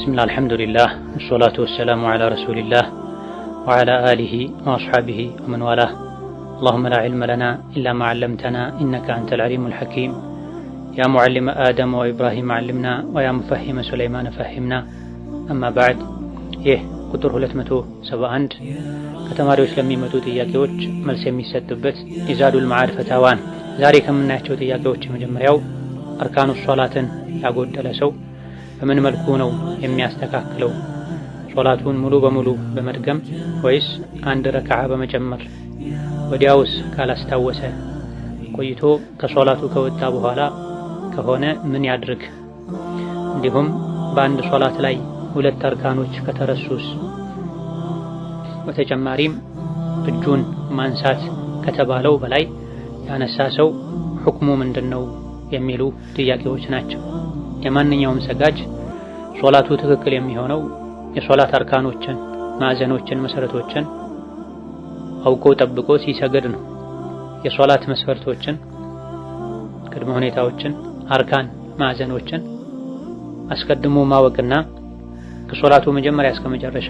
بسم الله الحمد لله والصلاة والسلام على رسول الله وعلى آله وأصحابه ومن والاه. اللهم لا علم لنا إلا ما علمتنا إنك أنت العليم الحكيم. يا معلم آدم وإبراهيم علمنا ويا مفهم سليمان فهمنا. أما بعد ቁጥር 271 ከተማሪዎች ለሚመጡ ጥያቄዎች መልስ የሚሰጥበት ኢዛዱል መዓድ ፈታዋን። ዛሬ ከምናያቸው ጥያቄዎች የመጀመሪያው አርካኑ ሶላትን ያጎደለ ሰው በምን መልኩ ነው የሚያስተካክለው? ሶላቱን ሙሉ በሙሉ በመድገም ወይስ አንድ ረክዓ በመጨመር? ወዲያውስ ካላስታወሰ ቆይቶ ከሶላቱ ከወጣ በኋላ ከሆነ ምን ያድርግ? እንዲሁም በአንድ ሶላት ላይ ሁለት አርካኖች ከተረሱስ? በተጨማሪም እጁን ማንሳት ከተባለው በላይ ያነሳ ሰው ሁክሙ ምንድነው የሚሉ ጥያቄዎች ናቸው። የማንኛውም ሰጋጅ ሶላቱ ትክክል የሚሆነው የሶላት አርካኖችን፣ ማዕዘኖችን፣ መሰረቶችን አውቆ ጠብቆ ሲሰግድ ነው። የሶላት መስፈርቶችን፣ ቅድመ ሁኔታዎችን፣ አርካን ማዕዘኖችን አስቀድሞ ማወቅና ከሶላቱ መጀመሪያ እስከ መጨረሻ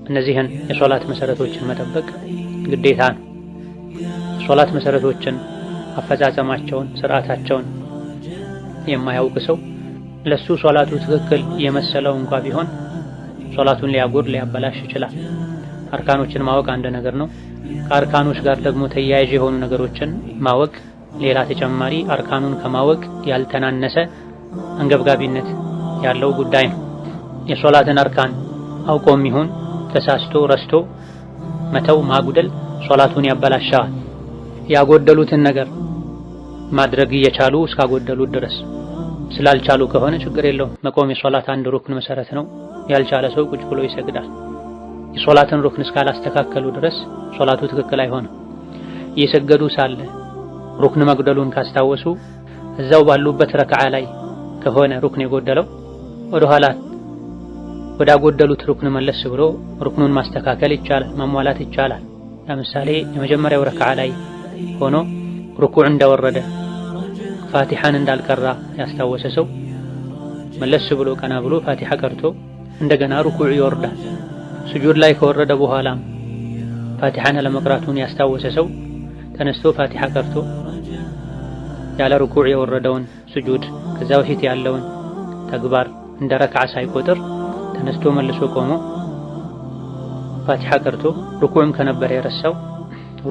እነዚህን የሶላት መሰረቶችን መጠበቅ ግዴታ ነው። የሶላት መሰረቶችን አፈጻጸማቸውን፣ ስርዓታቸውን የማያውቅ ሰው ለሱ ሶላቱ ትክክል የመሰለው እንኳ ቢሆን ሶላቱን ሊያበላሽ ይችላል። አርካኖችን ማወቅ አንድ ነገር ነው። ከአርካኖች ጋር ደግሞ ተያያዥ የሆኑ ነገሮችን ማወቅ ሌላ ተጨማሪ አርካኑን ከማወቅ ያልተናነሰ አንገብጋቢነት ያለው ጉዳይ ነው። የሶላትን አርካን አውቆም ይሁን ተሳስቶ ረስቶ መተው ማጉደል ሶላቱን ያበላሻል። ያጎደሉትን ነገር ማድረግ እየቻሉ እስካጎደሉት ድረስ፣ ስላልቻሉ ከሆነ ችግር የለውም። መቆም የሶላት አንድ ሩክን መሰረት ነው። ያልቻለ ሰው ቁጭ ብሎ ይሰግዳል። የሶላትን ሩክን እስካላስተካከሉ ድረስ ሶላቱ ትክክል አይሆንም። እየሰገዱ ሳለ ሩክን መጉደሉን ካስታወሱ እዛው ባሉበት ረክዓ ላይ ከሆነ ሩክን የጎደለው ወደ ኋላ ወዳጎደሉት ሩክን መለስ ብሎ ሩክኑን ማስተካከል ይቻላል፣ ማሟላት ይቻላል። ለምሳሌ የመጀመሪያው ረክዓ ላይ ሆኖ ሩኩዕ እንደወረደ ፋቲሐን እንዳልቀራ ያስታወሰ ሰው መለስ ብሎ ቀና ብሎ ፋቲሐ ቀርቶ እንደገና ሩኩዕ ይወርዳል። ስጁድ ላይ ከወረደ በኋላ ፋቲሐን ለመቅራቱን ያስታወሰ ሰው ተነስቶ ፋቲሐ ቀርቶ ያለ ሩኩዕ የወረደውን ስጁድ ከዛ በፊት ያለውን ተግባር እንደ ረክዓ ሳይቆጥር ተነስቶ መልሶ ቆሞ ፋቲሐ ቀርቶ ሩኩዕም ከነበረ የረሳው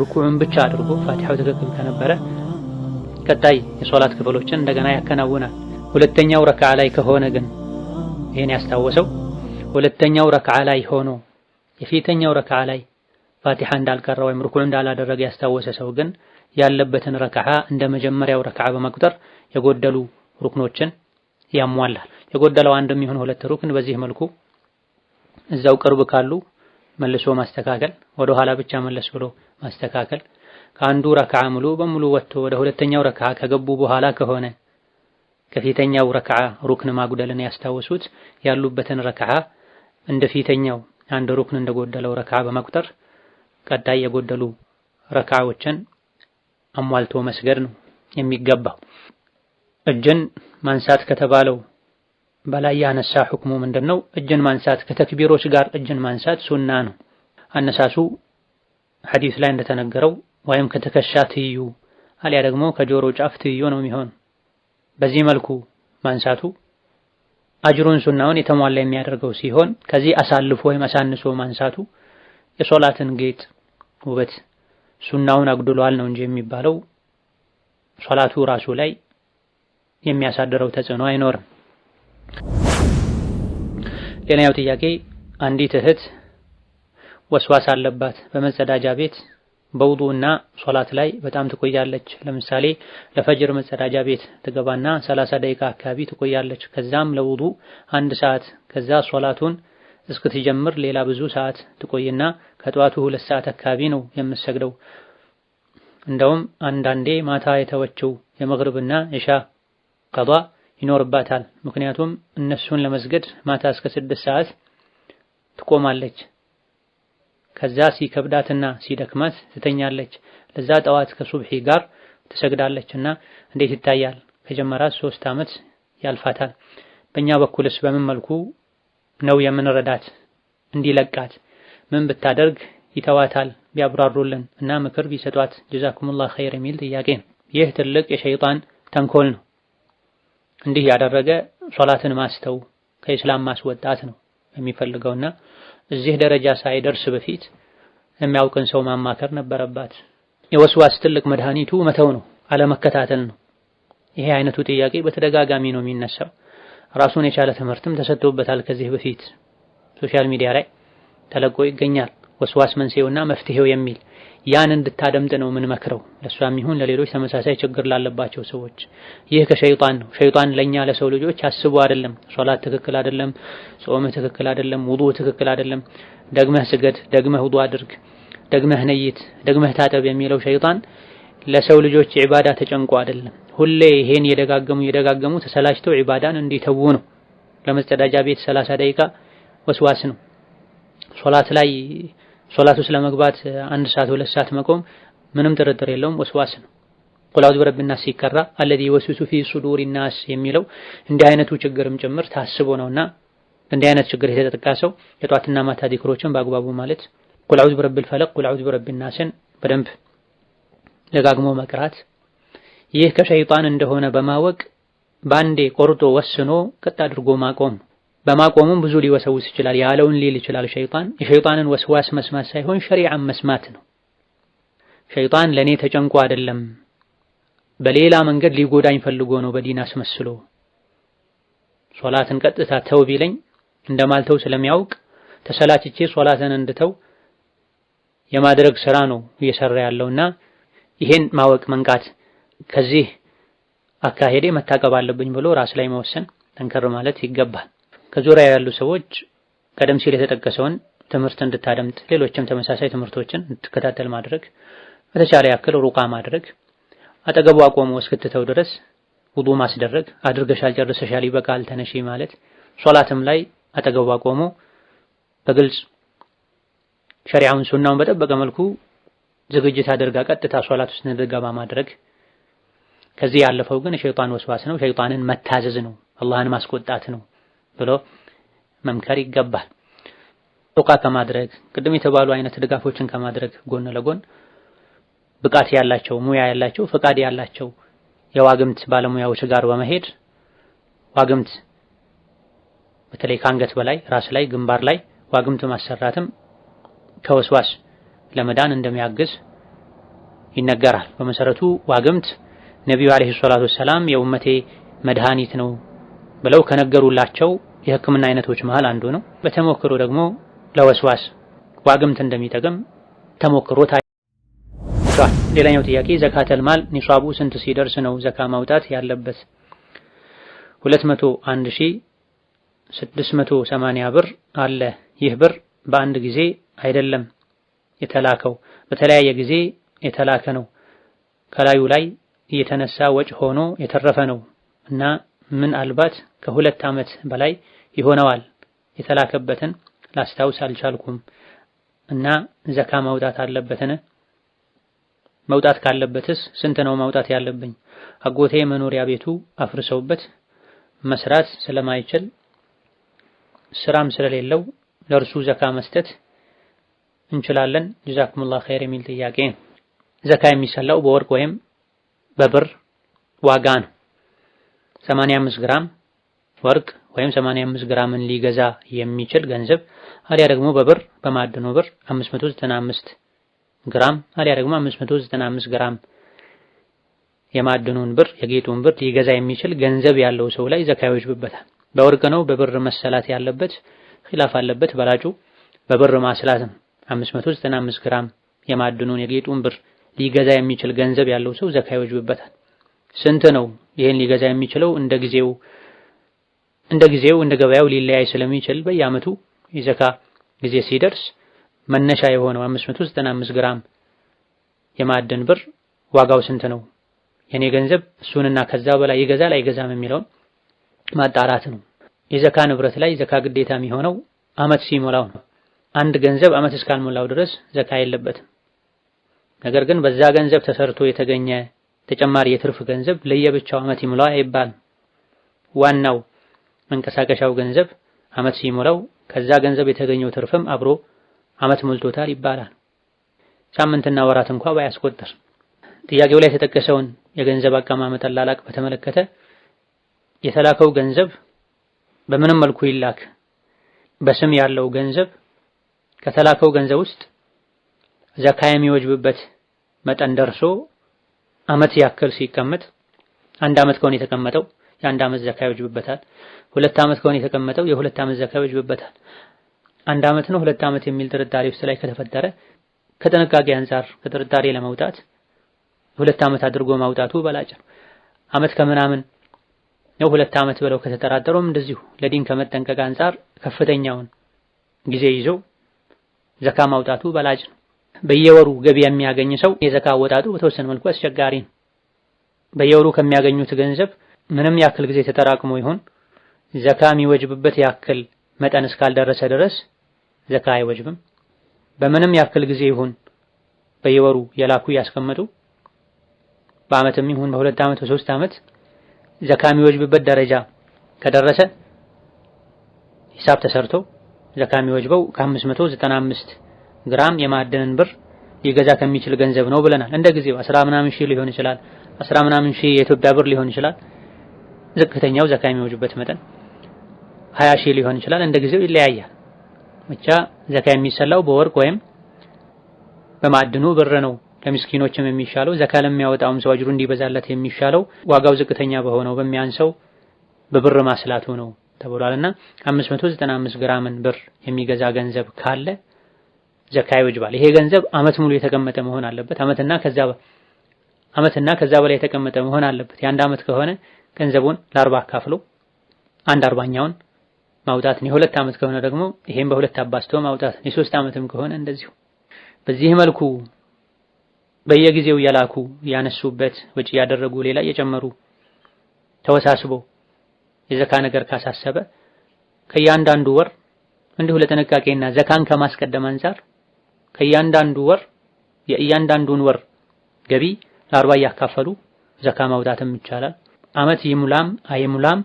ሩኩዕም ብቻ አድርጎ ፋቲሐው ትክክል ከነበረ ቀጣይ የሶላት ክፍሎችን እንደገና ያከናውናል። ሁለተኛው ረክዓ ላይ ከሆነ ግን ይሄን ያስታወሰው ሁለተኛው ረክዓ ላይ ሆኖ የፊተኛው ረክዓ ላይ ፋቲሐ እንዳልቀራ ወይም ሩኩዕ እንዳላደረገ ያስታወሰ ሰው ግን ያለበትን ረክዓ እንደ መጀመሪያው ረክዓ በመቁጠር የጎደሉ ሩክኖችን ያሟላል። የጎደለው አንድም ይሁን ሁለት ሩክን በዚህ መልኩ እዛው ቅርብ ካሉ መልሶ ማስተካከል፣ ወደ ኋላ ብቻ መለስ ብሎ ማስተካከል። ከአንዱ ረክዓ ሙሉ በሙሉ ወጥቶ ወደ ሁለተኛው ረክዓ ከገቡ በኋላ ከሆነ ከፊተኛው ረክዓ ሩክን ማጉደልን ያስታወሱት ያሉበትን ረክዓ እንደ ፊተኛው አንድ ሩክን እንደጎደለው ረክዓ በመቁጠር ቀጣይ የጎደሉ ረክዓዎችን አሟልቶ መስገድ ነው የሚገባው። እጅን ማንሳት ከተባለው በላይ ያነሳ ሁክሙ ምንድነው? እጅን ማንሳት ከተክቢሮች ጋር እጅን ማንሳት ሱና ነው። አነሳሱ ሐዲስ ላይ እንደተነገረው ወይም ከተከሻ ትይዩ አልያ ደግሞ ከጆሮ ጫፍ ትይዩ ነው የሚሆን። በዚህ መልኩ ማንሳቱ አጅሩን ሱናውን የተሟላ የሚያደርገው ሲሆን ከዚህ አሳልፎ ወይም አሳንሶ ማንሳቱ የሶላትን ጌጥ ውበት ሱናውን አጉድሏል ነው እንጂ የሚባለው ሶላቱ ራሱ ላይ የሚያሳድረው ተጽዕኖ አይኖርም። ሌላኛው ጥያቄ አንዲት እህት ወስዋስ አለባት። በመጸዳጃ ቤት በውዱእና ሶላት ላይ በጣም ትቆያለች። ለምሳሌ ለፈጅር መጸዳጃ ቤት ትገባና 30 ደቂቃ አካባቢ ትቆያለች። ከዛም ለውዱእ 1 ሰዓት፣ ከዛ ሶላቱን እስክትጀምር ሌላ ብዙ ሰዓት ትቆይና ከጠዋቱ 2 ሰዓት አካባቢ ነው የምትሰግደው። እንደውም አንዳንዴ ማታ የተወችው የመግሪብና ኢሻ ቀዷ ይኖርባታል። ምክንያቱም እነሱን ለመስገድ ማታ እስከ 6 ሰዓት ትቆማለች። ከዛ ሲከብዳትና ሲደክማት ትተኛለች። ለዛ ጠዋት ከሱብሒ ጋር ትሰግዳለችና እንዴት ይታያል? ከጀመራት 3 ዓመት ያልፋታል። በእኛ በኩልስ በምን መልኩ ነው የምንረዳት? እንዲለቃት ምን ብታደርግ ይተዋታል? ቢያብራሩልን እና ምክር ቢሰጧት ጀዛኩሙላህ ኸይር የሚል ጥያቄ ነው። ይህ ትልቅ የሸይጣን ተንኮል ነው። እንዲህ ያደረገ ሶላትን ማስተው ከኢስላም ማስወጣት ነው የሚፈልገውና እዚህ ደረጃ ሳይደርስ በፊት የሚያውቅን ሰው ማማከር ነበረባት። የወስዋስ ትልቅ መድኃኒቱ መተው ነው፣ አለመከታተል ነው። ይሄ አይነቱ ጥያቄ በተደጋጋሚ ነው የሚነሳው። ራሱን የቻለ ትምህርትም ተሰጥቶበታል። ከዚህ በፊት ሶሻል ሚዲያ ላይ ተለቆ ይገኛል። ወስዋስ መንስኤውና መፍትሄው የሚል ያን እንድታደምጥ ነው ምን መክረው ለሷም ይሁን ለሌሎች ተመሳሳይ ችግር ላለባቸው ሰዎች። ይህ ከሸይጣን ነው። ሸይጣን ለኛ ለሰው ልጆች አስቦ አይደለም። ሶላት ትክክል አይደለም፣ ጾም ትክክል አይደለም፣ ውዱእ ትክክል አይደለም፣ ደግመህ ስገድ፣ ደግመህ ውዱእ አድርግ፣ ደግመህ ነይት፣ ደግመህ ታጠብ የሚለው ሸይጣን ለሰው ልጆች ዒባዳ ተጨንቆ አይደለም። ሁሌ ይሄን የደጋገሙ ተሰላችተው ዒባዳን እንዲተዉ ነው። ለመጸዳጃ ቤት 30 ደቂቃ ወስዋስ ነው። ሶላት ውስጥ ለመግባት 1 ሰዓት 2 ሰዓት መቆም ምንም ጥርጥር የለውም ወስዋስ ነው። ቁል አዑዙ ቢረቢ ናስ ሲቀራ አለዚ ወስዊሱ ፊ ሱዱሪ ናስ የሚለው እንዲህ አይነቱ ችግርም ጭምር ታስቦ ነውና እንዲህ አይነት ችግር የተጠቃ ሰው የጧትና ማታ ዚክሮችን በአግባቡ ማለት ቁል አዑዙ ቢረቢል ፈለቅ ቁል አዑዙ ቢረቢ ናስን በደንብ ደጋግሞ መቅራት። ይህ ከሸይጣን እንደሆነ በማወቅ ባንዴ ቆርጦ ወስኖ ቀጥ አድርጎ ማቆም። በማቆሙም ብዙ ሊወሰውስ ይችላል፣ ያለውን ሊል ይችላል ሸይጣን። የሸይጣንን ወስዋስ መስማት ሳይሆን ሸሪዓን መስማት ነው። ሸይጣን ለኔ ተጨንቆ አይደለም፣ በሌላ መንገድ ሊጎዳኝ ፈልጎ ነው በዲን አስመስሎ። ሶላትን ቀጥታ ተው ቢለኝ እንደማልተው ስለሚያውቅ ተሰላችቼ ሶላትን እንድተው የማድረግ ስራ ነው እየሰራ ያለውና ይሄን ማወቅ መንቃት፣ ከዚህ አካሄዴ መታቀብ አለብኝ ብሎ ራስ ላይ መወሰን፣ ጠንከር ማለት ይገባል። ከዙሪያ ያሉ ሰዎች ቀደም ሲል የተጠቀሰውን ትምህርት እንድታደምጥ ሌሎችም ተመሳሳይ ትምህርቶችን እንድትከታተል ማድረግ፣ በተቻለ ያክል ሩቃ ማድረግ፣ አጠገቡ አቆሞ እስክትተው ድረስ ውዱእ ማስደረግ፣ አድርገሻል ጨርሰሻል ይበቃል ተነሺ ማለት፣ ሶላትም ላይ አጠገቡ አቆሞ በግልጽ ሸሪዓውን ሱናውን በጠበቀ መልኩ ዝግጅት አድርጋ ቀጥታ ሶላት ውስጥ እንድትገባ ማድረግ። ከዚህ ያለፈው ግን የሸይጣን ወስዋስ ነው፣ ሸይጣንን መታዘዝ ነው፣ አላህን ማስቆጣት ነው ብሎ መምከር ይገባል። ሩቃ ከማድረግ ቅድም የተባሉ አይነት ድጋፎችን ከማድረግ ጎን ለጎን ብቃት ያላቸው ሙያ ያላቸው ፈቃድ ያላቸው የዋግምት ባለሙያዎች ጋር በመሄድ ዋግምት በተለይ ከአንገት በላይ ራስ ላይ ግንባር ላይ ዋግምት ማሰራትም ከወስዋስ ለመዳን እንደሚያግዝ ይነገራል። በመሰረቱ ዋግምት ነቢዩ አለይሂ ሰላቱ ወሰላም የኡመቴ መድኃኒት ነው ብለው ከነገሩላቸው የሕክምና አይነቶች መሃል አንዱ ነው። በተሞክሮ ደግሞ ለወስዋስ ዋግምት እንደሚጠቅም ተሞክሮ ታይቷል። ሌላኛው ጥያቄ ዘካተል ማል ኒሷቡ ስንት ሲደርስ ነው ዘካ ማውጣት ያለበት? 201,680 ብር አለ። ይህ ብር በአንድ ጊዜ አይደለም የተላከው፣ በተለያየ ጊዜ የተላከ ነው። ከላዩ ላይ እየተነሳ ወጭ ሆኖ የተረፈ ነው እና ምናልባት ከ2 ዓመት በላይ ይሆነዋል። የተላከበትን ላስታውስ አልቻልኩም እና ዘካ ማውጣት አለበትን? መውጣት ካለበትስ ስንት ነው ማውጣት ያለብኝ? አጎቴ መኖሪያ ቤቱ አፍርሰውበት መስራት ስለማይችል ስራም ስለሌለው ለእርሱ ዘካ መስጠት እንችላለን? ጀዛኩሙላህ ኸይር የሚል ጥያቄ። ዘካ የሚሰላው በወርቅ ወይም በብር ዋጋ ነው። 85 ግራም ወርቅ ወይም 85 ግራምን ሊገዛ የሚችል ገንዘብ አሊያ ደግሞ በብር በማዕድኑ ብር 595 ግራም አሊያ ደግሞ 595 ግራም የማዕድኑን ብር የጌጡን ብር ሊገዛ የሚችል ገንዘብ ያለው ሰው ላይ ዘካ ይወጅብበታል። በወርቅ ነው በብር መሰላት ያለበት? ኺላፍ አለበት። በላጩ በብር ማስላት ነው። 595 ግራም የማዕድኑን የጌጡን ብር ሊገዛ የሚችል ገንዘብ ያለው ሰው ዘካ ይወጅብበታል። ስንት ነው ይሄን ሊገዛ የሚችለው? እንደ ጊዜው እንደ ገበያው ሊለያይ ስለሚችል በየዓመቱ የዘካ ጊዜ ሲደርስ መነሻ የሆነው 595 ግራም የማዕድን ብር ዋጋው ስንት ነው፣ የኔ ገንዘብ እሱንና ከዛ በላይ ይገዛል አይገዛም የሚለውን ማጣራት ነው። የዘካ ንብረት ላይ ዘካ ግዴታ የሚሆነው ዓመት ሲሞላው ነው። አንድ ገንዘብ ዓመት እስካልሞላው ድረስ ዘካ የለበትም። ነገር ግን በዛ ገንዘብ ተሰርቶ የተገኘ ተጨማሪ የትርፍ ገንዘብ ለየብቻው ዓመት ይሞላው አይባልም። ዋናው መንቀሳቀሻው ገንዘብ ዓመት ሲሞላው ከዛ ገንዘብ የተገኘው ትርፍም አብሮ ዓመት ሞልቶታል ይባላል። ሳምንትና ወራት እንኳን ባያስቆጥር። ጥያቄው ላይ የተጠቀሰውን የገንዘብ አቀማመጥ አላላቅ በተመለከተ የተላከው ገንዘብ በምንም መልኩ ይላክ በስም ያለው ገንዘብ ከተላከው ገንዘብ ውስጥ ዘካ የሚወጅብበት መጠን ደርሶ ዓመት ያክል ሲቀመጥ 1 ዓመት ከሆነ የተቀመጠው የ1 ዓመት ዘካ ይወጅብበታል። 2 ዓመት ከሆነ የተቀመጠው የ2 ዓመት ዘካ ይወጅብበታል። 1 ዓመት ነው 2 ዓመት የሚል ጥርጣሬ ውስጥ ላይ ከተፈጠረ ከጥንቃቄ አንፃር ከጥርጣሬ ለመውጣት 2 ዓመት አድርጎ ማውጣቱ በላጭ ነው። ዓመት ከምናምን ነው 2 ዓመት ብለው ከተጠራጠሩም እንደዚሁ ለዲን ከመጠንቀቅ አንፃር ከፍተኛውን ጊዜ ይዞ ዘካ ማውጣቱ በላጭ ነው። በየወሩ ገቢ የሚያገኝ ሰው የዘካ አወጣጡ በተወሰነ መልኩ አስቸጋሪ ነው። በየወሩ ከሚያገኙት ገንዘብ ምንም ያክል ጊዜ ተጠራቅሞ ይሁን ዘካ የሚወጅብበት ያክል መጠን እስካልደረሰ ድረስ ዘካ አይወጅብም። በምንም ያክል ጊዜ ይሁን በየወሩ የላኩ ያስቀመጡ በዓመትም ይሁን በ2 ዓመት በ3 ዓመት ዘካ የሚወጅብበት ደረጃ ከደረሰ ሂሳብ ተሰርቶ ዘካ የሚወጅበው ከ595 ግራም የማዕድንን ብር ሊገዛ ከሚችል ገንዘብ ነው ብለናል። እንደ ጊዜው 10 ምናምን ሺህ ሊሆን ይችላል፣ 10 ምናምን ሺህ የኢትዮጵያ ብር ሊሆን ይችላል። ዝቅተኛው ዘካ የሚወጅበት መጠን 20 ሺህ ሊሆን ይችላል። እንደ ጊዜው ይለያያል። ብቻ ዘካ የሚሰላው በወርቅ ወይም በማዕድኑ ብር ነው። ለምስኪኖችም የሚሻለው ዘካ ለሚያወጣውም ሰው አጅሩ እንዲበዛለት የሚሻለው ዋጋው ዝቅተኛ በሆነው በሚያንሰው በብር ማስላቱ ነው ተብሏልና 595 ግራምን ብር የሚገዛ ገንዘብ ካለ ዘካ ይወጅባል። ይሄ ገንዘብ ዓመት ሙሉ የተቀመጠ መሆን አለበት። ዓመትና ከዛ በላይ የተቀመጠ መሆን አለበት። የ1 ዓመት ከሆነ ገንዘቡን ለ40 አካፍሎ 1/40ኛውን ማውጣት ነው። የ2 ዓመት ከሆነ ደግሞ ይሄን በ2 አባዝቶ ማውጣት ነው። የ3 ዓመትም ከሆነ እንደዚሁ። በዚህ መልኩ በየጊዜው የላኩ ያነሱበት ወጪ ያደረጉ ሌላ እየጨመሩ ተወሳስቦ የዘካ ነገር ካሳሰበ ከእያንዳንዱ ወር እንዲሁ ለጥንቃቄና ዘካን ከማስቀደም አንፃር ከእያንዳንዱ ወር የእያንዳንዱን ወር ገቢ ለ40 ያካፈሉ ዘካ ማውጣትም ይቻላል። ዓመት ይሙላም አይሙላም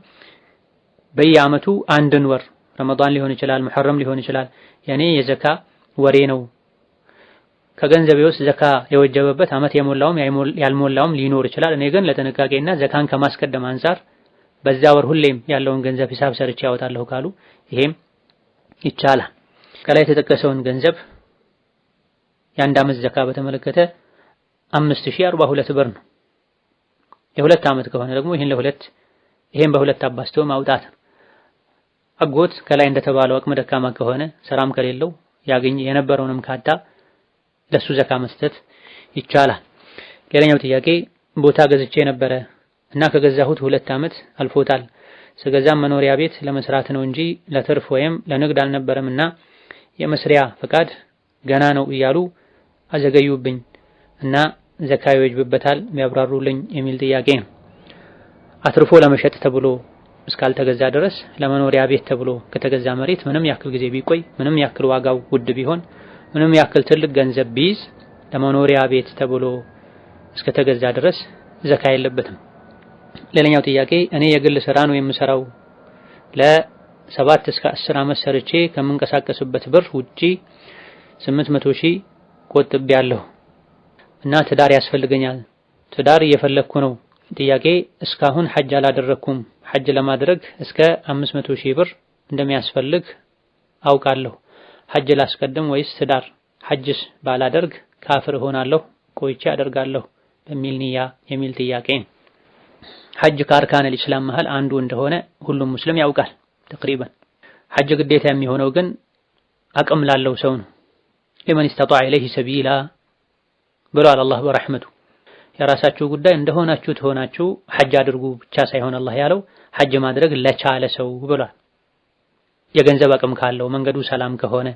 በየዓመቱ አንድን ወር ረመዳን ሊሆን ይችላል፣ ሙሐረም ሊሆን ይችላል የኔ የዘካ ወሬ ነው ከገንዘቤ ውስጥ ዘካ የወጀበበት ዓመት የሞላውም ያልሞላውም ሊኖር ይችላል። እኔ ግን ለጥንቃቄና ዘካን ከማስቀደም አንፃር በዛ ወር ሁሌም ያለውን ገንዘብ ሂሳብ ሰርቼ ያወጣለሁ ካሉ ይሄም ይቻላል። ከላይ የተጠቀሰውን ገንዘብ የ1 ዓመት ዘካ በተመለከተ 5042 ብር ነው። የ2 ዓመት ከሆነ ደግሞ ይሄን በሁለት አባዝቶ ማውጣት ነው። አጎት ከላይ እንደተባለው አቅመ ደካማ ከሆነ ሰራም ከሌለው ያገኝ የነበረውንም ካጣ ለሱ ዘካ መስጠት ይቻላል። ሌላኛው ጥያቄ ቦታ ገዝቼ ነበረ እና ከገዛሁት 2 ዓመት አልፎታል። ስገዛም መኖሪያ ቤት ለመስራት ነው እንጂ ለትርፍ ወይም ለንግድ አልነበረምና የመስሪያ ፈቃድ ገና ነው እያሉ አዘገዩብኝ እና ዘካ ይወጅብበታል ቢያብራሩልኝ የሚል ጥያቄ ነው። አትርፎ ለመሸጥ ተብሎ እስካልተገዛ ድረስ ለመኖሪያ ቤት ተብሎ ከተገዛ መሬት ምንም ያክል ጊዜ ቢቆይ ምንም ያክል ዋጋው ውድ ቢሆን ምንም ያክል ትልቅ ገንዘብ ቢይዝ ለመኖሪያ ቤት ተብሎ እስከተገዛ ድረስ ዘካ የለበትም። ሌላኛው ጥያቄ እኔ የግል ስራ ነው የምሰራው ለ7 እስከ 10 ዓመት ሰርቼ ከምንቀሳቀስበት ብር ውጪ 800 ሺህ ቆጥቤያለሁ እና ትዳር ያስፈልገኛል። ትዳር እየፈለኩ ነው። ጥያቄ እስካሁን ሐጅ አላደረኩም። ሐጅ ለማድረግ እስከ 500 ሺህ ብር እንደሚያስፈልግ አውቃለሁ። ሐጅ ላስቀድም ወይስ ትዳር? ሐጅስ ባላደርግ ካፍር ሆናለሁ? ቆይቼ አደርጋለሁ በሚል ንያ የሚል ጥያቄ። ሐጅ ከአርካነል ኢስላም መሃል አንዱ እንደሆነ ሁሉም ሙስሊም ያውቃል ተቅሪበን። ሐጅ ግዴታ የሚሆነው ግን አቅም ላለው ሰው ነው። ለማን استطاع اليه سبيلا ብሏል አላህ በረሕመቱ። የራሳችሁ ጉዳይ እንደሆናችሁ ትሆናችሁ ሐጅ አድርጉ ብቻ ሳይሆን አላህ ያለው ሐጅ ማድረግ ለቻለ ሰው ብሏል። የገንዘብ አቅም ካለው መንገዱ ሰላም ከሆነ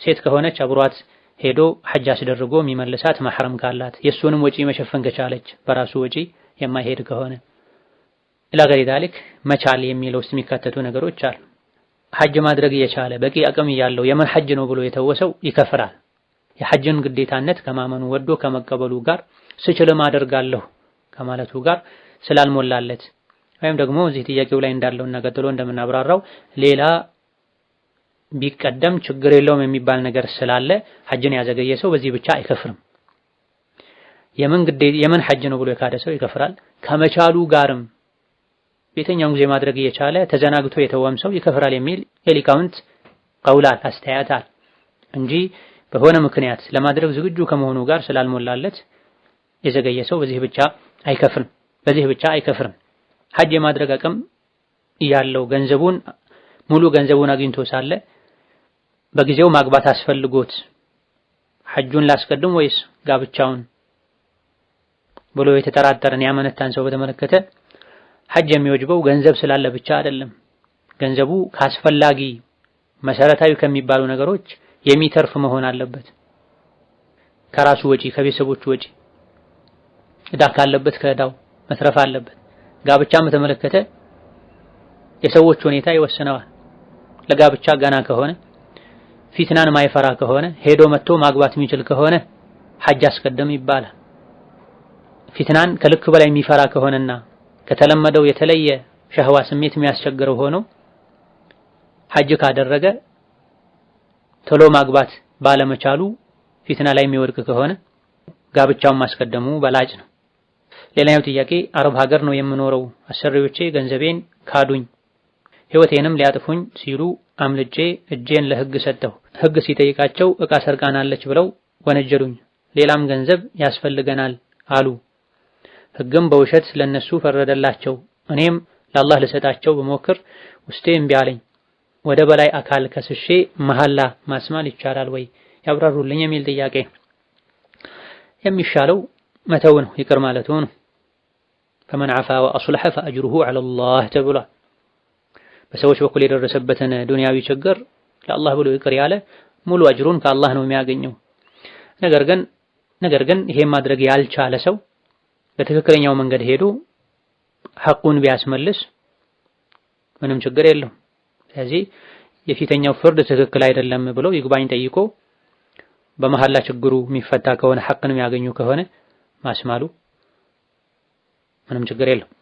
ሴት ከሆነች አብሯት ሄዶ ሐጅ አስደርጎ የሚመልሳት ማህረም ካላት የሱንም ወጪ መሸፈን ከቻለች በራሱ ወጪ የማይሄድ ከሆነ ኢላ ገሪ ዳሊክ መቻል የሚለው ውስጥ የሚካተቱ ነገሮች አሉ። ሐጅ ማድረግ የቻለ በቂ አቅም ያለው የመን ሐጅ ነው ብሎ የተወሰው ይከፍራል። የሐጅን ግዴታነት ከማመኑ ወዶ ከመቀበሉ ጋር ስችልም አደርጋለሁ ከማለቱ ጋር ስላልሞላለት ወይም ደግሞ እዚህ ጥያቄው ላይ እንዳለውና ቀጥሎ እንደምናብራራው ሌላ ቢቀደም ችግር የለውም የሚባል ነገር ስላለ ሐጅን ያዘገየ ሰው በዚህ ብቻ አይከፍርም። የምን ሐጅ ነው ብሎ የካደ ሰው ይከፍራል። ከመቻሉ ጋርም ቤተኛውን ጊዜ ማድረግ እየቻለ ተዘናግቶ የተወም ሰው ይከፍራል የሚል የሊቃውንት ቀውላት አስተያየታል እንጂ በሆነ ምክንያት ለማድረግ ዝግጁ ከመሆኑ ጋር ስላልሞላለት የዘገየ ሰው በዚህ ብቻ አይከፍርም። ሐጅ የማድረግ አቅም ያለው ሙሉ ገንዘቡን አግኝቶ ሳለ በጊዜው ማግባት አስፈልጎት ሐጁን ላስቀድም ወይስ ጋብቻውን ብሎ የተጠራጠረን ያመነታን ሰው በተመለከተ ሐጅ የሚወጅበው ገንዘብ ስላለ ብቻ አይደለም። ገንዘቡ ካስፈላጊ መሰረታዊ ከሚባሉ ነገሮች የሚተርፍ መሆን አለበት። ከራሱ ወጪ፣ ከቤተሰቦቹ ወጪ፣ ዕዳ ካለበት ከዕዳው መትረፍ አለበት። ጋብቻን በተመለከተ የሰዎች ሁኔታ ይወስነዋል። ለጋብቻ ገና ከሆነ ፊትናን ማይፈራ ከሆነ ሄዶ መጥቶ ማግባት የሚችል ከሆነ ሐጅ አስቀድም ይባላል። ፊትናን ከልክ በላይ የሚፈራ ከሆነና ከተለመደው የተለየ ሸህዋ ስሜት የሚያስቸግረው ሆኖ ሐጅ ካደረገ ቶሎ ማግባት ባለመቻሉ ፊትና ላይ የሚወድቅ ከሆነ ጋብቻውን ማስቀደሙ በላጭ ነው። ሌላኛው ጥያቄ አረብ ሀገር ነው የምኖረው፣ አሰሪዎቼ ገንዘቤን ካዱኝ፣ ህይወቴንም ሊያጥፉኝ ሲሉ አምልጬ እጄን ለህግ ሰጠሁ። ህግ ሲጠይቃቸው እቃ ሰርቃናለች ብለው ወነጀሉኝ። ሌላም ገንዘብ ያስፈልገናል አሉ። ህግም በውሸት ለነሱ ፈረደላቸው። እኔም ለአላህ ልሰጣቸው በሞክር ውስጤ እምቢ አለኝ። ወደ በላይ አካል ከስሼ መሐላ ማስማል ይቻላል ወይ ያብራሩልኝ የሚል ጥያቄ። የሚሻለው መተው ነው፣ ይቅር ማለቱ ነው። ፈመን ዓፋ ወአስለሐ ፈአጅሩሁ ዐለላህ ተብሏል። በሰዎች በኩል የደረሰበትን ዱንያዊ ችግር ለአላህ ብሎ ይቅር ያለ ሙሉ አጅሩን ከአላህ ነው የሚያገኘው። ነገር ግን ይሄን ማድረግ ያልቻለ ሰው በትክክለኛው መንገድ ሄዶ ሐቁን ቢያስመልስ ምንም ችግር የለውም። ስለዚህ የፊተኛው ፍርድ ትክክል አይደለም ብሎ ይግባኝ ጠይቆ በመሐላ ችግሩ የሚፈታ ከሆነ ሐቅን የሚያገኙ ከሆነ ማስማሉ ምንም ችግር የለውም።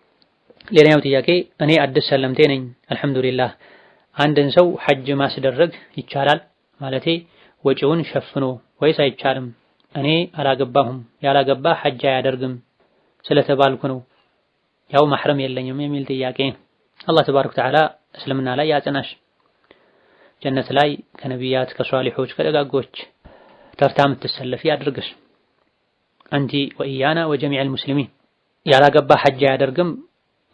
ሌላኛው ጥያቄ እኔ አዲስ ሰለምቴ ነኝ፣ አልሐምዱሊላህ አንድን ሰው ሐጅ ማስደረግ ይቻላል? ማለቴ ወጪውን ሸፍኖ ወይስ አይቻልም? እኔ አላገባሁም፣ ያላገባ ሐጅ አያደርግም ስለተባልኩ ነው፣ ያው ማህረም የለኝም የሚል ጥያቄ። አላህ ተባረከ ወተዓላ እስልምና ላይ ያጽናሽ፣ ጀነት ላይ ከነቢያት ከሷሊሖች ከደጋጎች ተርታ የምትሰለፊ ያድርግሽ። አንቲ ወኢያና ወጀሚዕል ሙስሊሚን። ያላገባ ሐጅ አያደርግም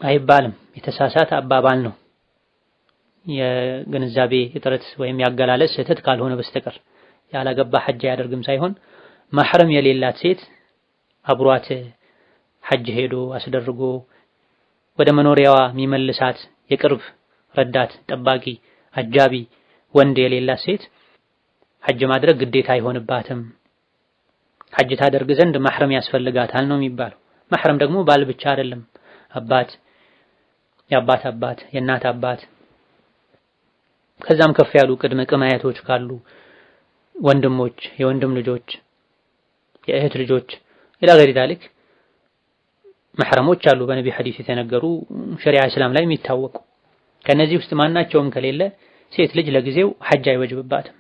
አይባልም፣ የተሳሳተ አባባል ነው። የግንዛቤ እጥረት ወይም ያገላለጽ ስህተት ካልሆነ በስተቀር ያላገባ ሐጅ አያደርግም ሳይሆን ማህረም የሌላት ሴት አብሯት ሐጅ ሄዶ አስደርጎ ወደ መኖሪያዋ የሚመልሳት የቅርብ ረዳት፣ ጠባቂ፣ አጃቢ ወንድ የሌላት ሴት ሐጅ ማድረግ ግዴታ አይሆንባትም። ሐጅ ታደርግ ዘንድ ማህረም ያስፈልጋታል ነው የሚባለው። ማህረም ደግሞ ባል ብቻ አይደለም፣ አባት፣ የአባት አባት፣ የእናት አባት፣ ከዛም ከፍ ያሉ ቅድመ ቅማያቶች ካሉ ወንድሞች፣ የወንድም ልጆች፣ የእህት ልጆች ኢላ ገይሪ ዛሊክ መህረሞች አሉ በነቢ ሐዲስ የተነገሩ ሸሪዓ እስላም ላይ የሚታወቁ። ከነዚህ ውስጥ ማናቸውም ከሌለ ሴት ልጅ ለጊዜው ሐጅ አይወጅብባትም፣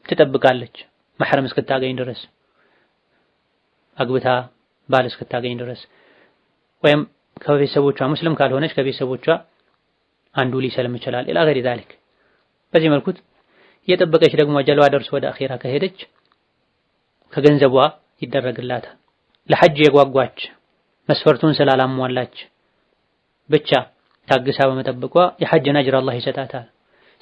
ትጠብቃለች መህረም እስክታገኝ ድረስ፣ አግብታ ባል እስክታገኝ ድረስ፣ ወይም ከቤተሰቦቿ ሙስሊም ካልሆነች ከቤተሰቦቿ አንዱ ሊሰልም ይችላል ኢላ ገይሪ ዛሊክ። በዚህ መልኩ እየጠበቀች ደግሞ አጀሏ ደርሶ ወደ አኺራ ከሄደች ከገንዘቧ ይደረግላታል። ለሐጅ የጓጓች መስፈርቱን ስላላሟላች ብቻ ታግሳ በመጠበቋ የሐጅን አጅር አላህ ይሰጣታል።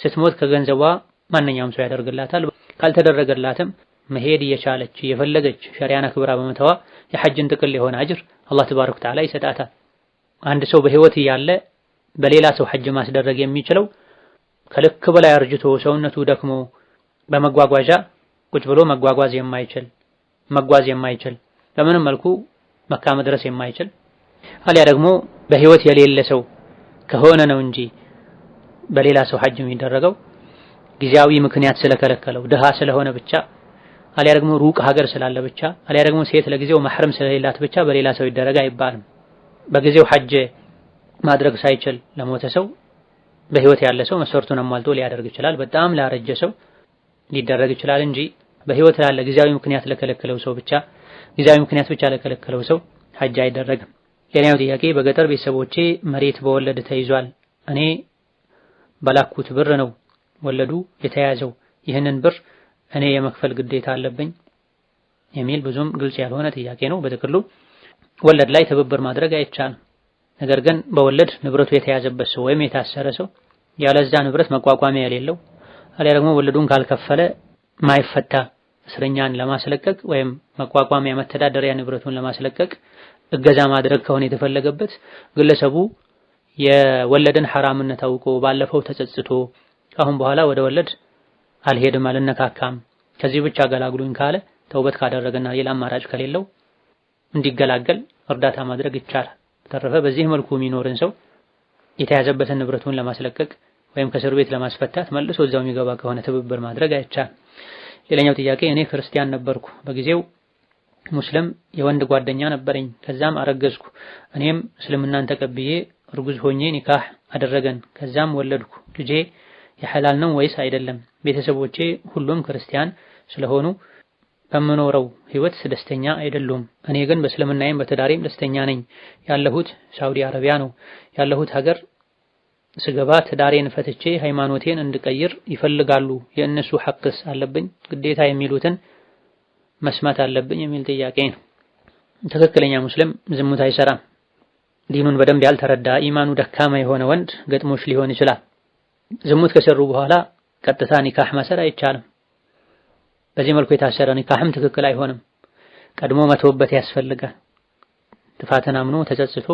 ስትሞት ከገንዘቧ ማንኛውም ሰው ያደርግላታል። ካልተደረገላትም መሄድ እየቻለች የፈለገች ሸሪዓን አክብራ በመተዋ የሐጅን ጥቅል የሆነ አጅር አላህ ተባረከ ወተዓላ ይሰጣታል። አንድ ሰው በህይወት እያለ በሌላ ሰው ሐጅ ማስደረግ የሚችለው ከልክ በላይ አርጅቶ ሰውነቱ ደክሞ በመጓጓዣ ቁጭ ብሎ መጓዝ የማይችል በምንም መልኩ መካ መድረስ የማይችል አሊያ ደግሞ በህይወት የሌለ ሰው ከሆነ ነው እንጂ በሌላ ሰው ሐጅ የሚደረገው ጊዜያዊ ምክንያት ስለከለከለው ድሃ ስለሆነ ብቻ አሊያ ደግሞ ሩቅ ሀገር ስላለ ብቻ አሊያ ደግሞ ሴት ለጊዜው ማህረም ስለሌላት ብቻ በሌላ ሰው ይደረግ አይባልም። በጊዜው ሐጅ ማድረግ ሳይችል ለሞተ ሰው በህይወት ያለ ሰው መስፈርቱን አሟልቶ ሊያደርግ ይችላል። በጣም ላረጀ ሰው ሊደረግ ይችላል እንጂ በህይወት ላለ ጊዜያዊ ምክንያት ለከለከለው ሰው ብቻ ለከለከለው ሰው ሐጅ አይደረግም። ሌላኛው ጥያቄ በገጠር ቤተሰቦቼ መሬት በወለድ ተይዟል። እኔ በላኩት ብር ነው ወለዱ የተያዘው። ይህንን ብር እኔ የመክፈል ግዴታ አለብኝ የሚል ብዙም ግልጽ ያልሆነ ጥያቄ ነው። በጥቅሉ ወለድ ላይ ትብብር ማድረግ አይቻልም። ነገር ግን በወለድ ንብረቱ የተያዘበት ሰው ወይም የታሰረ ሰው ያለዛ ንብረት መቋቋሚያ የሌለው አሊያ ደግሞ ወለዱን ካልከፈለ ማይፈታ እስረኛን ለማስለቀቅ ወይም መቋቋሚያ መተዳደሪያ ንብረቱን ለማስለቀቅ እገዛ ማድረግ ከሆነ የተፈለገበት ግለሰቡ የወለድን ሐራምነት አውቆ ባለፈው ተጸጽቶ ካሁን በኋላ ወደ ወለድ አልሄድም አልነካካም ከዚህ ብቻ ገላግሉኝ ካለ ተውበት ካደረገና ሌላ አማራጭ ከሌለው እንዲገላገል እርዳታ ማድረግ ይቻላል። ተረፈ በዚህ መልኩ የሚኖርን ሰው የተያዘበትን ንብረቱን ለማስለቀቅ ወይም ከእስር ቤት ለማስፈታት መልሶ እዛው የሚገባ ከሆነ ትብብር ማድረግ አይቻልም። ሌላኛው ጥያቄ እኔ ክርስቲያን ነበርኩ፣ በጊዜው ሙስሊም የወንድ ጓደኛ ነበረኝ፣ ከዛም አረገዝኩ። እኔም እስልምናን ተቀብዬ እርጉዝ ሆኜ ኒካህ አደረገን፣ ከዛም ወለድኩ። ልጄ የሐላል ነው ወይስ አይደለም? ቤተሰቦቼ ሁሉም ክርስቲያን ስለሆኑ በምኖረው ህይወት ደስተኛ አይደሉም። እኔ ግን በእስልምናዬም በትዳሬም ደስተኛ ነኝ። ያለሁት ሳውዲ አረቢያ ነው። ያለሁት ሀገር ስገባ ትዳሬን ፈትቼ ሃይማኖቴን እንድቀይር ይፈልጋሉ። የእነሱ ሐቅስ አለብኝ? ግዴታ የሚሉትን መስማት አለብኝ የሚል ጥያቄ ነው። ትክክለኛ ሙስሊም ዝሙት አይሰራም። ዲኑን በደንብ ያልተረዳ ኢማኑ ደካማ የሆነ ወንድ ገጥሞሽ ሊሆን ይችላል። ዝሙት ከሰሩ በኋላ ቀጥታ ኒካህ ማሰር አይቻልም። በዚህ መልኩ የታሰረ ኒካህም ትክክል አይሆንም። ቀድሞ መተውበት ያስፈልጋል። ጥፋትን አምኖ ተጸጽቶ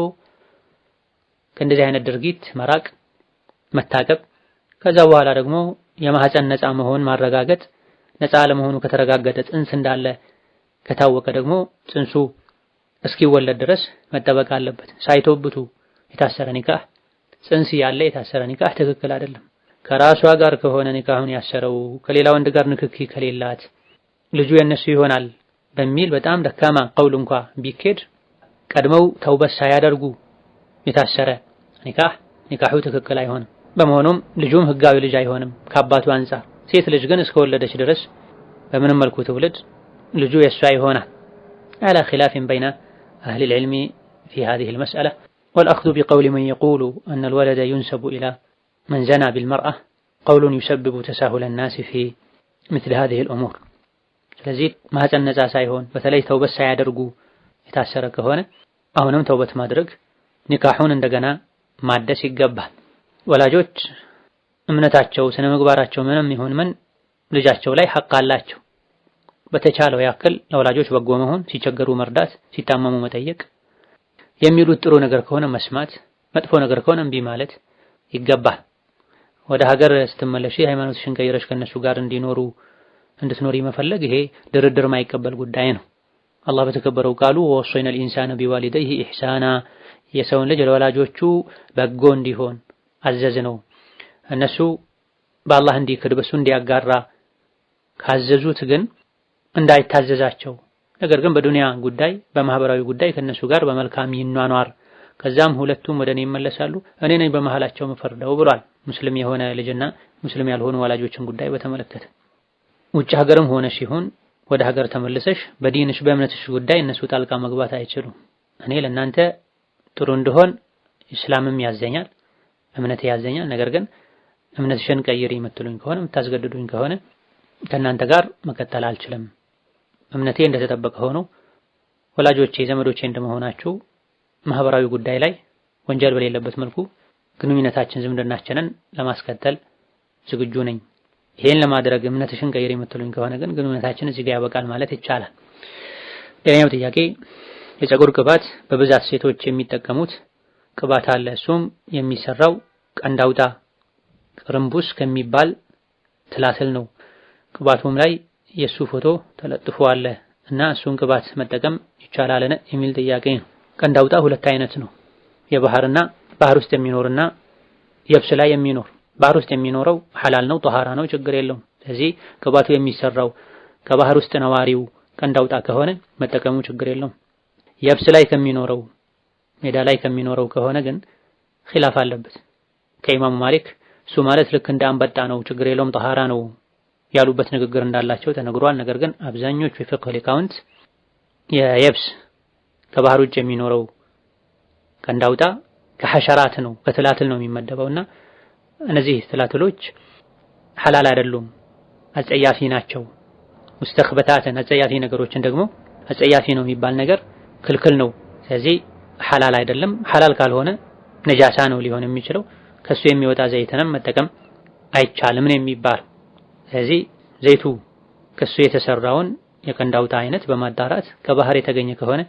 ከእንደዚህ አይነት ድርጊት መራቅ መታቀብ፣ ከዛ በኋላ ደግሞ የማህፀን ነፃ መሆን ማረጋገጥ፣ ነፃ ለመሆኑ ከተረጋገጠ ጽንስ እንዳለ ከታወቀ ደግሞ ጽንሱ እስኪወለድ ድረስ መጠበቅ አለበት። ሳይተውብቱ የታሰረ ኒካህ ጽንስ ያለ የታሰረ ኒካህ ትክክል አይደለም። ከራሷ ጋር ከሆነ ኒካሁን ያሰረው ከሌላ ወንድ ጋር ንክኪ ከሌላት ልጁ የነሱ ይሆናል በሚል በጣም ደካማ ቀውል እንኳ ቢኬድ ቀድመው ተውበት ሳያደርጉ የታሰረ ኒካሁ ትክክል አይሆንም። በመሆኑም ልጁም ህጋዊ ልጅ አይሆንም ከአባቱ አንፃር። ሴት ልጅ ግን እስከወለደች ድረስ በምንም መልኩ ትውልድ ልጁ የሷ ይሆናል። على خلاف بين أهل العلم في هذه المسألة، والأخذ بقول من يقول أن الولد ينسب إلى من زنى بالمرأة قول يسبب تساهل الناس في مثل هذه الأمور። ስለዚህ ማህፀን ነፃ ሳይሆን በተለይ ተውበት ሳያደርጉ የታሰረ ከሆነ አሁንም ተውበት ማድረግ ኒካሁን እንደገና ማደስ ይገባል። ወላጆች እምነታቸው ስነ ምግባራቸው ምንም ይሁን ምን ልጃቸው ላይ ሐቅ አላቸው። በተቻለው ያክል ለወላጆች በጎ መሆን፣ ሲቸገሩ መርዳት፣ ሲታመሙ መጠየቅ፣ የሚሉት ጥሩ ነገር ከሆነ መስማት፣ መጥፎ ነገር ከሆነ እምቢ ማለት ይገባል። ወደ ሀገር ስትመለሺ ሃይማኖትሽን ቀይረሽ ከነሱ ጋር እንድትኖሪ መፈለግ ይሄ ድርድር ማይቀበል ጉዳይ ነው። አላህ በተከበረው ቃሉ ወወሰይነል ኢንሳነ ቢዋሊደይሂ ኢሕሳና የሰውን ልጅ ለወላጆቹ በጎ እንዲሆን አዘዝ ነው። እነሱ በአላህ እንዲክድ በሱ እንዲያጋራ ካዘዙት ግን እንዳይታዘዛቸው፣ ነገር ግን በዱንያ ጉዳይ በማህበራዊ ጉዳይ ከነሱ ጋር በመልካም ይኗኗር፣ ከዛም ሁለቱም ወደ እኔ ይመለሳሉ፣ እኔ ነኝ በመሃላቸው መፈርደው ብሏል። ሙስሊም የሆነ ልጅና ሙስሊም ያልሆኑ ወላጆችን ጉዳይ በተመለከተ ውጭ ሀገርም ሆነ ሲሆን ወደ ሀገር ተመልሰሽ በዲንሽ በእምነትሽ ጉዳይ እነሱ ጣልቃ መግባት አይችሉም። እኔ ለእናንተ ጥሩ እንደሆን እስላምም ያዘኛል፣ እምነቴ ያዘኛል። ነገር ግን እምነትሽን ቀይሪ የምትሉኝ ከሆነ የምታስገድዱኝ ከሆነ ከእናንተ ጋር መቀጠል አልችልም። እምነቴ እንደተጠበቀ ሆኖ ወላጆቼ ዘመዶቼ እንደመሆናችሁ ማህበራዊ ጉዳይ ላይ ወንጀል በሌለበት መልኩ ግንኙነታችን ዝምድናችንን ለማስቀጠል ዝግጁ ነኝ። ይሄን ለማድረግ እምነትሽን ቀይሪ የምትሉኝ ከሆነ ግን ግንኙነታችን እዚህ ጋር ያበቃል ማለት ይቻላል። ሌላኛው ጥያቄ የፀጉር ቅባት በብዛት ሴቶች የሚጠቀሙት ቅባት አለ። እሱም የሚሰራው ቀንዳውጣ ቅርንቡስ ከሚባል ትላትል ነው። ቅባቱም ላይ የሱ ፎቶ ተለጥፎ አለ እና እሱን ቅባት መጠቀም ይቻላል የሚል ጥያቄ ነው። ቀንዳውጣ ሁለት አይነት ነው። የባህርና ባህር ውስጥ የሚኖርና የብስ ላይ የሚኖር። ባህር ውስጥ የሚኖረው ሐላል ነው፣ ጧሃራ ነው፣ ችግር የለውም። ስለዚህ ቅባቱ የሚሰራው ከባህር ውስጥ ነዋሪው ቀንዳውጣ ከሆነ መጠቀሙ ችግር የለውም። የብስ ላይ ከሚኖረው ሜዳ ላይ ከሚኖረው ከሆነ ግን ኺላፍ አለበት። ከኢማሙ ማሊክ እሱ ማለት ልክ እንደ አንበጣ ነው፣ ችግር የለውም ጠሃራ ነው ያሉበት ንግግር እንዳላቸው ተነግሯል። ነገር ግን አብዛኞቹ የፊቅህ ሊቃውንት የየብስ ከባህር ውጭ የሚኖረው ቀንድ አውጣ ከሐሸራት ነው ከትላትል ነው የሚመደበውና እነዚህ ትላትሎች ሐላል አይደሉም፣ አጸያፊ ናቸው። ሙስተኽበታተን አጸያፊ ነገሮችን ደግሞ አጸያፊ ነው የሚባል ነገር ክልክል ነው። ስለዚህ ሐላል አይደለም። ሐላል ካልሆነ ነጃሳ ነው ሊሆን የሚችለው። ከሱ የሚወጣ ዘይትንም መጠቀም አይቻልም ነው የሚባል። ስለዚህ ዘይቱ ከሱ የተሰራውን የቀንድ አውጣ አይነት በማጣራት ከባህር የተገኘ ከሆነ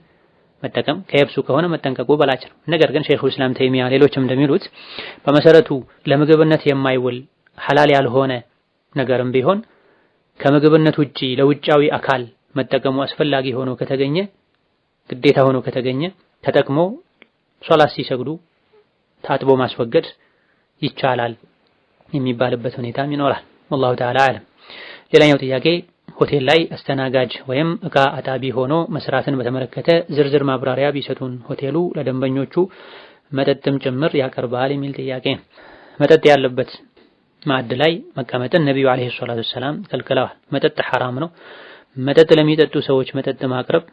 መጠቀም፣ ከየብሱ ከሆነ መጠንቀቁ በላጭ ነው። ነገር ግን ሼኹል ኢስላም ተይሚያ ሌሎችም እንደሚሉት በመሰረቱ ለምግብነት የማይውል ሐላል ያልሆነ ነገርም ቢሆን ከምግብነት ውጪ ለውጫዊ አካል መጠቀሙ አስፈላጊ ሆኖ ከተገኘ ግዴታ ሆኖ ከተገኘ ተጠቅሞ ሶላት ሲሰግዱ ታጥቦ ማስወገድ ይቻላል የሚባልበት ሁኔታም ይኖራል። ወላሁ ተዓላ አዕለም። ሌላኛው ጥያቄ ሆቴል ላይ አስተናጋጅ ወይም እቃ አጣቢ ሆኖ መስራትን በተመለከተ ዝርዝር ማብራሪያ ቢሰጡን፣ ሆቴሉ ለደንበኞቹ መጠጥም ጭምር ያቀርባል የሚል ጥያቄ። መጠጥ ያለበት ማዕድ ላይ መቀመጥን ነቢዩ አለይሂ ሰላቱ ወሰላም ከልክለዋል። መጠጥ ሐራም ነው። መጠጥ ለሚጠጡ ሰዎች መጠጥ ማቅረብ፣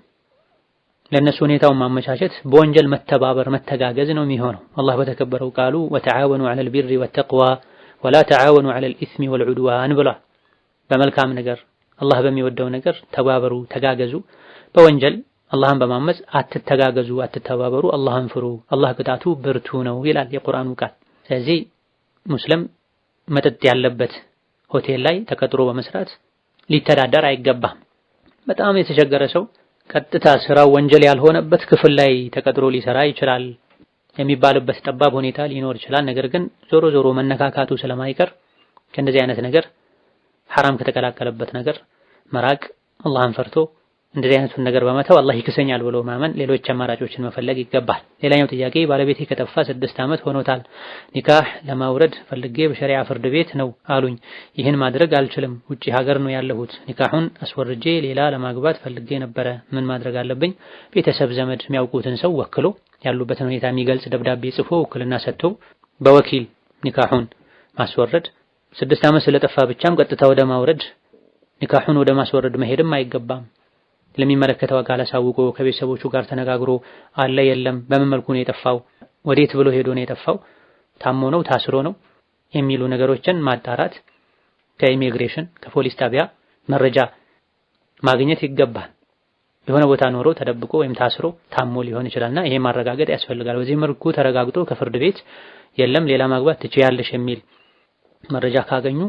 ለነሱ ሁኔታውን ማመቻቸት በወንጀል መተባበር መተጋገዝ ነው የሚሆነው። አላህ በተከበረው ቃሉ ወተዓወኑ ዐለል ቢሪ ወተቅዋ ወላ ተዓወኑ ዐለል ኢስሚ ወልዑድዋን ብሏል። በመልካም ነገር አላህ በሚወደው ነገር ተባበሩ፣ ተጋገዙ። በወንጀል አላህን በማመጽ አትተጋገዙ፣ አትተባበሩ፣ አላህን ፍሩ፣ አላህ ቅጣቱ ብርቱ ነው ይላል የቁርአኑ ቃል። ስለዚህ ሙስሊም መጠጥ ያለበት ሆቴል ላይ ተቀጥሮ በመስራት ሊተዳደር አይገባም። በጣም የተቸገረ ሰው ቀጥታ ስራው ወንጀል ያልሆነበት ክፍል ላይ ተቀጥሮ ሊሰራ ይችላል የሚባልበት ጠባብ ሁኔታ ሊኖር ይችላል። ነገር ግን ዞሮ ዞሮ መነካካቱ ስለማይቀር ከእንደዚህ አይነት ነገር ሐራም ከተቀላቀለበት ነገር መራቅ፣ አላህን ፈርቶ እንደዚህ አይነቱን ነገር በመተው አላህ ይክሰኛል ብሎ ማመን፣ ሌሎች አማራጮችን መፈለግ ይገባል። ሌላኛው ጥያቄ ባለቤቴ ከጠፋ 6 ዓመት ሆኖታል። ኒካህ ለማውረድ ፈልጌ በሸሪዓ ፍርድ ቤት ነው አሉኝ። ይህን ማድረግ አልችልም፣ ውጪ ሀገር ነው ያለሁት። ኒካሁን አስወርጄ ሌላ ለማግባት ፈልጌ ነበረ። ምን ማድረግ አለብኝ? ቤተሰብ ዘመድ የሚያውቁትን ሰው ወክሎ ያሉበትን ሁኔታ የሚገልጽ ደብዳቤ ጽፎ ውክልና ሰጥቶ በወኪል ኒካሁን ማስወረድ። 6 ዓመት ስለጠፋ ብቻም ቀጥታ ወደ ማውረድ ኒካሁን ወደ ማስወረድ መሄድም አይገባም። ለሚመለከተው አካል አሳውቆ ከቤተሰቦቹ ጋር ተነጋግሮ አለ የለም፣ በምን መልኩ ነው የጠፋው፣ ወዴት ብሎ ሄዶ ነው የጠፋው፣ ታሞ ነው ታስሮ ነው የሚሉ ነገሮችን ማጣራት፣ ከኢሚግሬሽን ከፖሊስ ጣቢያ መረጃ ማግኘት ይገባል። የሆነ ቦታ ኖሮ ተደብቆ ወይም ታስሮ ታሞ ሊሆን ይችላልና ይሄ ማረጋገጥ ያስፈልጋል። በዚህ መልኩ ተረጋግጦ ከፍርድ ቤት የለም ሌላ ማግባት ትችያለሽ የሚል መረጃ ካገኙ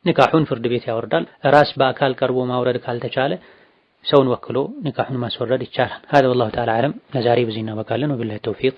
ኒካሁን ፍርድ ቤት ያወርዳል። ራስ በአካል ቀርቦ ማውረድ ካልተቻለ ሰውን ወክሎ ኒካሁን ማስወረድ ይቻላል። هذا والله تعالى أعلم። ለዛሬ በዚህ እናበቃለን። ወቢላሂ ተውፊቅ።